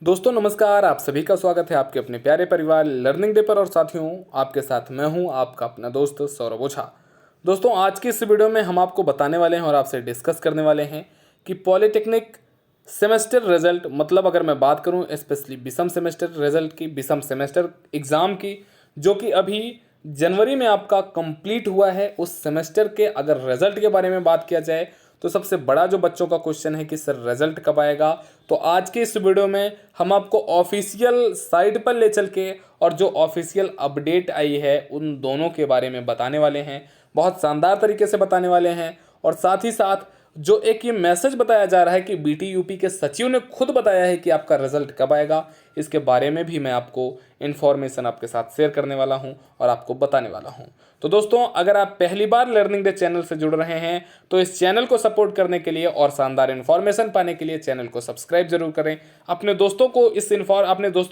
दोस्तों नमस्कार। आप सभी का स्वागत है आपके अपने प्यारे परिवार लर्निंग डे पर। और साथियों, आपके साथ मैं हूं आपका अपना दोस्त सौरभ ओझा। दोस्तों, आज की इस वीडियो में हम आपको बताने वाले हैं और आपसे डिस्कस करने वाले हैं कि पॉलिटेक्निक सेमेस्टर रिजल्ट, मतलब अगर मैं बात करूं स्पेशली विषम सेमेस्टर रिजल्ट की, विषम सेमेस्टर एग्ज़ाम की, जो कि अभी जनवरी में आपका कंप्लीट हुआ है, उस सेमेस्टर के अगर रिजल्ट के बारे में बात किया जाए तो सबसे बड़ा जो बच्चों का क्वेश्चन है कि सर रिजल्ट कब आएगा। तो आज के इस वीडियो में हम आपको ऑफिशियल साइट पर ले चल के और जो ऑफिशियल अपडेट आई है उन दोनों के बारे में बताने वाले हैं, बहुत शानदार तरीके से बताने वाले हैं। और साथ ही साथ जो एक ये मैसेज बताया जा रहा है कि बीटी यूपी के सचिव ने खुद बताया है कि आपका रिजल्ट कब आएगा, इसके बारे में भी मैं आपको इन्फॉर्मेशन आपके साथ शेयर करने वाला हूं और आपको बताने वाला हूं। तो दोस्तों, अगर आप पहली बार लर्निंग डे चैनल से जुड़ रहे हैं तो इस चैनल को सपोर्ट करने के लिए और शानदार इन्फॉर्मेशन पाने के लिए चैनल को सब्सक्राइब जरूर करें। अपने दोस्तों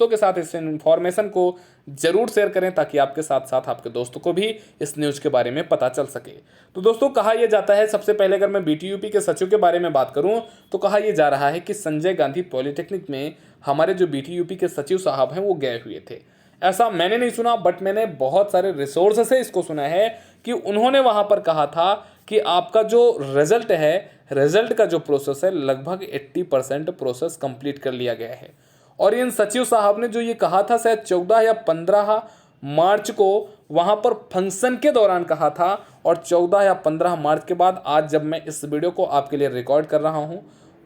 के साथ इस इन्फॉर्मेशन को जरूर शेयर करें ताकि आपके साथ साथ आपके दोस्तों को भी इस न्यूज़ के बारे में पता चल सके। तो दोस्तों, कहा यह जाता है, सबसे पहले अगर मैं बीटीयूपी के सचिव के बारे में बात करूं तो कहा यह जा रहा है कि संजय गांधी पॉलिटेक्निक में हमारे जो बीटीयूपी के सचिव साहब हैं वो गए हुए थे। ऐसा मैंने नहीं सुना, बट मैंने बहुत सारे रिसोर्स से इसको सुना है कि उन्होंने वहां पर कहा था कि आपका जो रिजल्ट है, रिजल्ट का जो प्रोसेस है, लगभग 80% प्रोसेस कंप्लीट कर लिया गया है। और इन सचिव साहब ने जो ये कहा था शायद 14 या 15 मार्च को वहां पर फंक्शन के दौरान कहा था। और 14 या 15 मार्च के बाद आज जब मैं इस वीडियो को आपके लिए रिकॉर्ड कर रहा हूं,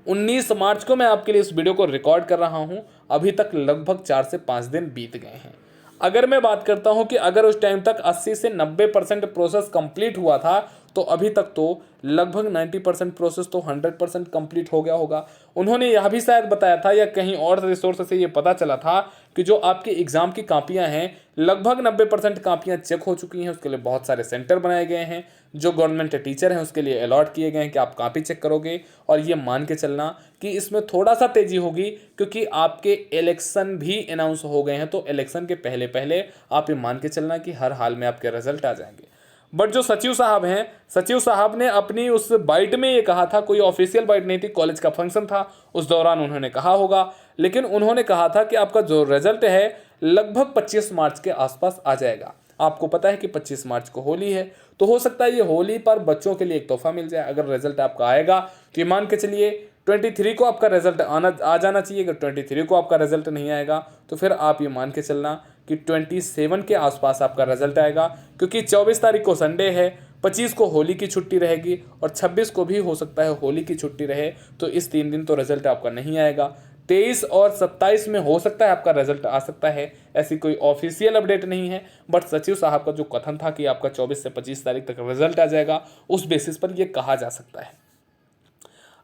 19 मार्च को मैं आपके लिए इस वीडियो को रिकॉर्ड कर रहा हूं, अभी तक लगभग 4 से 5 दिन बीत गए हैं। अगर मैं बात करता हूं कि अगर उस टाइम तक 80 से 90% प्रोसेस कंप्लीट हुआ था तो अभी तक तो लगभग 90% प्रोसेस तो 100% कंप्लीट हो गया होगा। उन्होंने यह भी शायद बताया था या कहीं और रिसोर्स से ये पता चला था कि जो आपकी एग्ज़ाम की कापियां हैं, लगभग 90% कापियां चेक हो चुकी हैं। उसके लिए बहुत सारे सेंटर बनाए गए हैं, जो गवर्नमेंट टीचर हैं उसके लिए अलॉट किए गए हैं कि आप कापी चेक करोगे। और ये मान के चलना कि इसमें थोड़ा सा तेज़ी होगी क्योंकि आपके इलेक्शन भी अनाउंस हो गए हैं, तो इलेक्शन के पहले पहले आप ये मान के चलना कि हर हाल में आपके रिजल्ट आ जाएंगे। बट जो सचिव साहब हैं, सचिव साहब ने अपनी उस बाइट में ये कहा था, कोई ऑफिशियल बाइट नहीं थी, कॉलेज का फंक्शन था, उस दौरान उन्होंने कहा होगा, लेकिन उन्होंने कहा था कि आपका जो रिजल्ट है लगभग 25 मार्च के आसपास आ जाएगा। आपको पता है कि 25 मार्च को होली है, तो हो सकता है ये होली पर बच्चों के लिए एक तोहफा मिल जाए। अगर रिजल्ट आपका आएगा तो ये मान के चलिए 23 को आपका रिजल्ट आ जाना चाहिए। अगर 23 को आपका रिजल्ट नहीं आएगा तो फिर आप ये मान के चलना कि 27 के आसपास आपका रिजल्ट आएगा, क्योंकि 24 तारीख को संडे है, 25 को होली की छुट्टी रहेगी और 26 को भी हो सकता है होली की छुट्टी रहे। तो इस 3 दिन तो रिजल्ट आपका नहीं आएगा। 23 और 27 में हो सकता है आपका रिजल्ट आ सकता है, ऐसी कोई ऑफिशियल अपडेट नहीं है। बट सचिव साहब का जो कथन था कि आपका 24 से 25 तारीख तक रिजल्ट आ जाएगा, उस बेसिस पर यह कहा जा सकता है।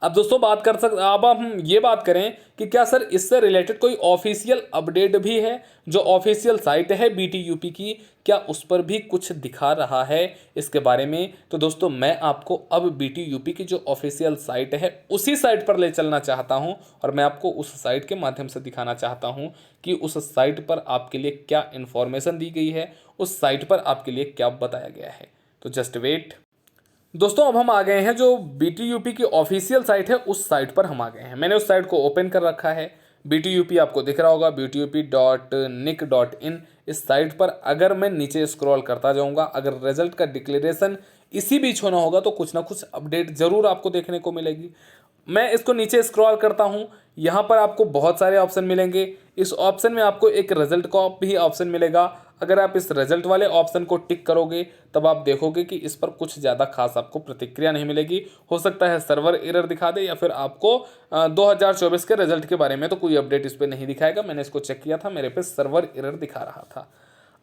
अब दोस्तों, अब हम ये बात करें कि क्या सर इससे रिलेटेड कोई ऑफिशियल अपडेट भी है। जो ऑफिशियल साइट है बीटीयूपी की, क्या उस पर भी कुछ दिखा रहा है इसके बारे में। तो दोस्तों, मैं आपको अब बीटीयूपी की जो ऑफिशियल साइट है उसी साइट पर ले चलना चाहता हूं और मैं आपको उस साइट के माध्यम से दिखाना चाहता हूं कि उस साइट पर आपके लिए क्या इन्फॉर्मेशन दी गई है, उस साइट पर आपके लिए क्या बताया गया है। तो जस्ट वेट। दोस्तों, अब हम आ गए हैं जो बीटीयूपी की ऑफिशियल साइट है, उस साइट पर हम आ गए हैं। मैंने उस साइट को ओपन कर रखा है। बीटीयूपी आपको दिख रहा होगा, btup.nic.in। इस साइट पर अगर मैं नीचे स्क्रॉल करता जाऊंगा, अगर रिजल्ट का डिक्लेरेशन इसी बीच होना होगा तो कुछ ना कुछ अपडेट जरूर आपको देखने को मिलेगी। मैं इसको नीचे स्क्रॉल करता हूँ, यहाँ पर आपको बहुत सारे ऑप्शन मिलेंगे। इस ऑप्शन में आपको एक रिजल्ट का भी ऑप्शन मिलेगा। अगर आप इस रिजल्ट वाले ऑप्शन को टिक करोगे तब आप देखोगे कि इस पर कुछ ज़्यादा खास आपको प्रतिक्रिया नहीं मिलेगी। हो सकता है सर्वर एरर दिखा दे या फिर आपको 2024 के रिजल्ट के बारे में तो कोई अपडेट इस पर नहीं दिखाएगा। मैंने इसको चेक किया था, मेरे पे सर्वर एरर दिखा रहा था।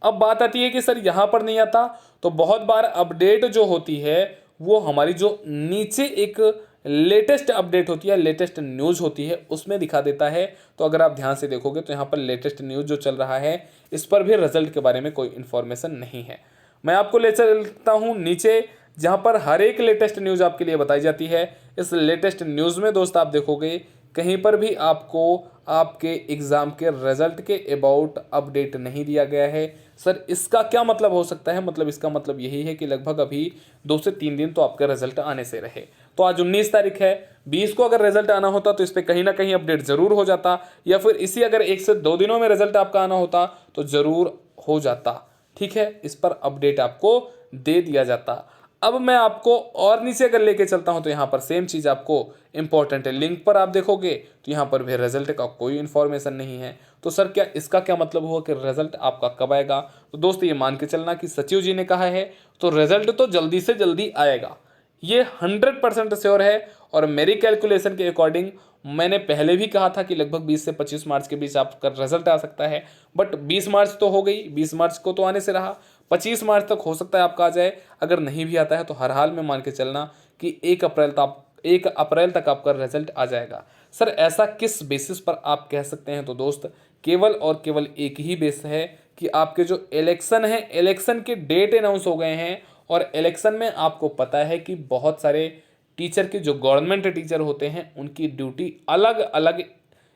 अब बात आती है कि सर यहाँ पर नहीं आता, तो बहुत बार अपडेट जो होती है वो हमारी जो नीचे एक लेटेस्ट अपडेट होती है, लेटेस्ट न्यूज़ होती है, उसमें दिखा देता है। तो अगर आप ध्यान से देखोगे तो यहाँ पर लेटेस्ट न्यूज़ जो चल रहा है, इस पर भी रिजल्ट के बारे में कोई इन्फॉर्मेशन नहीं है। मैं आपको ले चलता हूँ नीचे, जहाँ पर हर एक लेटेस्ट न्यूज़ आपके लिए बताई जाती है। इस लेटेस्ट न्यूज़ में दोस्त आप देखोगे कहीं पर भी आपको आपके एग्ज़ाम के रिजल्ट के अबाउट अपडेट नहीं दिया गया है। सर इसका क्या मतलब हो सकता है। मतलब इसका मतलब यही है कि लगभग अभी 2 से 3 दिन तो आपका रिजल्ट आने से रहे। तो आज 19 तारीख है, 20 को अगर रिजल्ट आना होता तो इस पर कहीं ना कहीं अपडेट जरूर हो जाता, या फिर इसी अगर 1 से 2 दिनों में रिजल्ट आपका आना होता तो जरूर हो जाता। ठीक है, इस पर अपडेट आपको दे दिया जाता। अब मैं आपको और नीचे अगर लेके चलता हूं तो यहाँ पर सेम चीज़ आपको इंपॉर्टेंट है, लिंक पर आप देखोगे तो यहाँ पर भी रिजल्ट का कोई इन्फॉर्मेशन नहीं है। तो सर क्या इसका क्या मतलब हुआ कि रिजल्ट आपका कब आएगा? तो दोस्त ये मान के चलना कि सचिव जी ने कहा है तो रिजल्ट तो जल्दी से जल्दी आएगा, ये 100% श्योर है। और मेरी कैलकुलेशन के अकॉर्डिंग मैंने पहले भी कहा था कि लगभग 20 से 25 मार्च के बीच आपका रिजल्ट आ सकता है, बट 20 मार्च तो हो गई, 20 मार्च को तो आने से रहा, 25 मार्च तक हो सकता है आपका आ जाए। अगर नहीं भी आता है तो हर हाल में मान के चलना कि 1 अप्रैल तक आपका रिजल्ट आ जाएगा। सर ऐसा किस बेसिस पर आप कह सकते हैं? तो दोस्त केवल और केवल एक ही बेस है कि आपके जो इलेक्शन है, इलेक्शन के डेट अनाउंस हो गए हैं, और इलेक्शन में आपको पता है कि बहुत सारे टीचर के जो गवर्नमेंट टीचर होते हैं उनकी ड्यूटी अलग अलग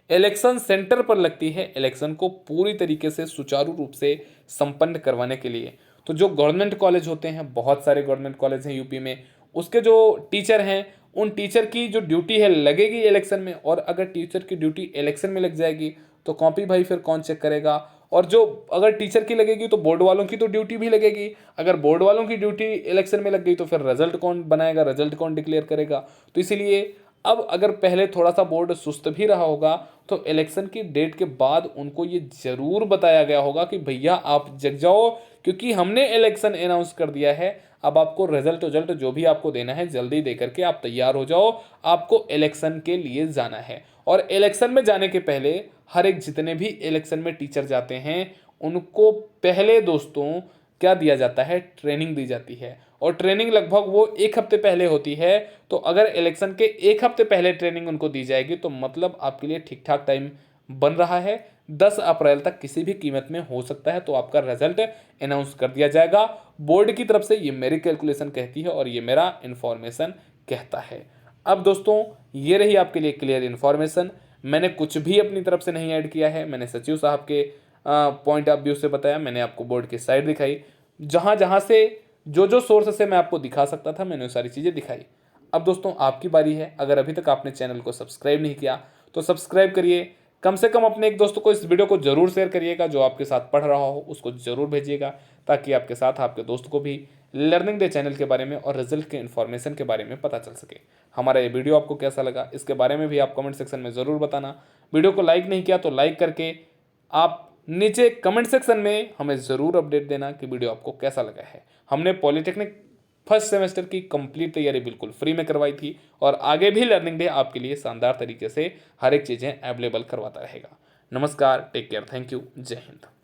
इलेक्शन सेंटर पर लगती है, इलेक्शन को पूरी तरीके से सुचारू रूप से संपन्न करवाने के लिए। तो जो गवर्नमेंट कॉलेज होते हैं, बहुत सारे गवर्नमेंट कॉलेज हैं यूपी में, उसके जो टीचर हैं उन टीचर की जो ड्यूटी है लगेगी इलेक्शन में। और अगर टीचर की ड्यूटी इलेक्शन में लग जाएगी तो कॉपी भाई फिर कौन चेक करेगा? और जो अगर टीचर की लगेगी तो बोर्ड वालों की तो ड्यूटी भी लगेगी। अगर बोर्ड वालों की ड्यूटी इलेक्शन में लग गई तो फिर रिजल्ट कौन बनाएगा, रिजल्ट कौन डिक्लेयर करेगा? तो इसीलिए अब अगर पहले थोड़ा सा बोर्ड सुस्त भी रहा होगा तो इलेक्शन की डेट के बाद उनको ये जरूर बताया गया होगा कि भैया आप जग जाओ, क्योंकि हमने इलेक्शन अनाउंस कर दिया है, अब आपको रिजल्ट जो भी आपको देना है जल्दी दे करके आप तैयार हो जाओ, आपको इलेक्शन के लिए जाना है। और इलेक्शन में जाने के पहले हर एक जितने भी इलेक्शन में टीचर जाते हैं उनको पहले दोस्तों क्या दिया जाता है? ट्रेनिंग दी जाती है, और ट्रेनिंग लगभग वो 1 हफ्ते पहले होती है। तो अगर इलेक्शन के 1 हफ्ते पहले ट्रेनिंग उनको दी जाएगी तो मतलब आपके लिए ठीक ठाक टाइम बन रहा है। 10 अप्रैल तक किसी भी कीमत में हो सकता है तो आपका रिजल्ट अनाउंस कर दिया जाएगा बोर्ड की तरफ से, ये मेरी कैलकुलेशन कहती है और ये मेरा इन्फॉर्मेशन कहता है। अब दोस्तों ये रही आपके लिए क्लियर इन्फॉर्मेशन, मैंने कुछ भी अपनी तरफ से नहीं ऐड किया है, मैंने सचिव साहब के पॉइंट ऑफ व्यू से बताया, मैंने आपको बोर्ड की साइड दिखाई, जहाँ जहाँ से जो सोर्स से मैं आपको दिखा सकता था मैंने वो सारी चीज़ें दिखाई। अब दोस्तों आपकी बारी है, अगर अभी तक आपने चैनल को सब्सक्राइब नहीं किया तो सब्सक्राइब करिए, कम से कम अपने एक दोस्त को इस वीडियो को जरूर शेयर करिएगा, जो आपके साथ पढ़ रहा हो उसको जरूर भेजिएगा, ताकि आपके साथ आपके दोस्त को भी लर्निंग डे चैनल के बारे में और रिजल्ट के इन्फॉर्मेशन के बारे में पता चल सके। हमारा ये वीडियो आपको कैसा लगा इसके बारे में भी आप कमेंट सेक्शन में ज़रूर बताना। वीडियो को लाइक नहीं किया तो लाइक करके आप नीचे कमेंट सेक्शन में हमें ज़रूर अपडेट देना कि वीडियो आपको कैसा लगा है। हमने पॉलिटेक्निक फर्स्ट सेमेस्टर की कंप्लीट तैयारी बिल्कुल फ्री में करवाई थी, और आगे भी लर्निंग डे आपके लिए शानदार तरीके से हर एक चीज़ें अवेलेबल करवाता रहेगा। नमस्कार, टेक केयर, थैंक यू, जय हिंद।